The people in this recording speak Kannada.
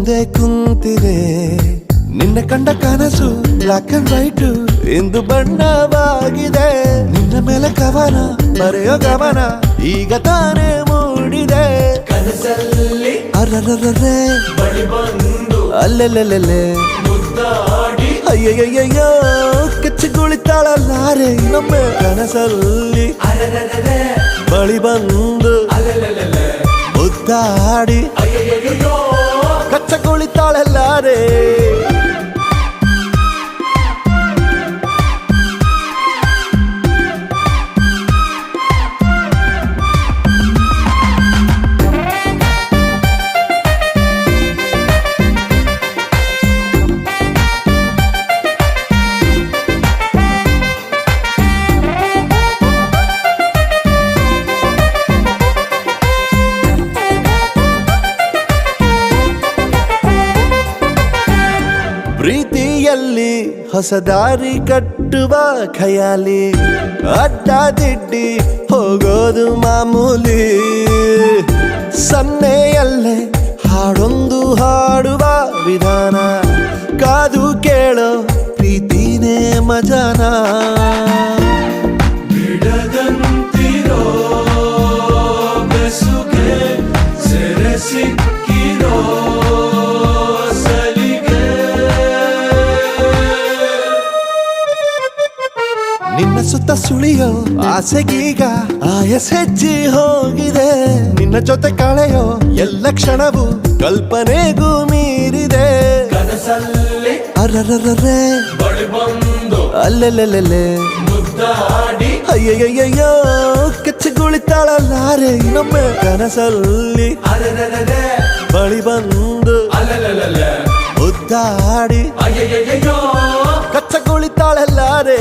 ಮುಂದೆ ಕುಂತಿದೆ ನಿನ್ನ ಕಂಡ ಕನಸು ಬ್ಲಾಕ್ ಅಂಡ್ ವೈಟ್ ಇಂದು ಬಣ್ಣವಾಗಿದೆ ನಿನ್ನ ಮೇಲೆ ಕವನ ಬರೆಯೋ ಗಮನ ಈಗ ತಾನೇ ಮೂಡಿದೆ ಕನಸಲ್ಲಿ ಅರರರರೆ ಬಳಿ ಬಂದು ಅಲ್ಲೆಲ್ಲೆಲ್ಲೆ ಮುದ್ದಾಡಿ ಅಯ್ಯಯ್ಯಯ್ಯೋ ಕಚ್ಚಗುಳಿತಾಳಲ್ಲಾರೆ ಇನ್ನೊಮ್ಮೆ ಕನಸಲ್ಲಿ ಅರೆರೆರೆ ಬಳಿ ಬಂದು ಅಲೆಲೆಲೆ ಮುದ್ದಾಡಿ ಅಯ್ಯಯ್ಯಯ್ಯೋ ಕಚ್ಚಗುಳಿತಾಳಲ್ಲಾರೆ ಪ್ರೀತಿಯಲ್ಲಿ ಹೊಸ ದಾರಿ ಕಟ್ಟುವ ಖಯಾಲಿ ಅಡ್ಡದಿಡ್ಡಿ ಹೋಗೋದು ಮಾಮೂಲಿ ಸನ್ನೆಯಲ್ಲೇ ಹಾಡೊಂದು ಹಾಡುವ ವಿಧಾನ ಕಾದು ಕೇಳೋ ಪ್ರೀತಿನೇ ಮಜಾನ ಬಿಡದಂತಿರೋ ಬೆಸುಗೆ ಸೆರೆ ಸಿಕ್ಕಿರೋ ನಿನ್ನ ಸುತ್ತ ಸುಳಿಯೋ ಆಸೆಗೀಗ ಆಯಸ್ ಹೆಚ್ಚಿ ಹೋಗಿದೆ ನಿನ್ನ ಜೊತೆ ಕಳೆಯೋ ಎಲ್ಲ ಕ್ಷಣವು ಕಲ್ಪನೆಗೂ ಮೀರಿದೆ ಕನಸಲ್ಲಿ ಅರರರರೆ ಬಳಿ ಬಂದು ಅಲ್ಲೆಲ್ಲೆಲ್ಲೆ ಮುದ್ದಾಡಿ ಅಯ್ಯಯ್ಯಯ್ಯೋ ಕಚ್ಚಗುಳಿತಾಳಲ್ಲಾರೆ ಇನ್ನೊಮ್ಮೆ ಕನಸಲ್ಲಿ ಅರೆರೆರೆ ಬಳಿ ಬಂದು ಅಲೆಲೆಲೆ ಮುದ್ದಾಡಿ ಅಯ್ಯಯ್ಯಯ್ಯೋ ಕಚ್ಚಗುಳಿತಾಳಲ್ಲಾರೆ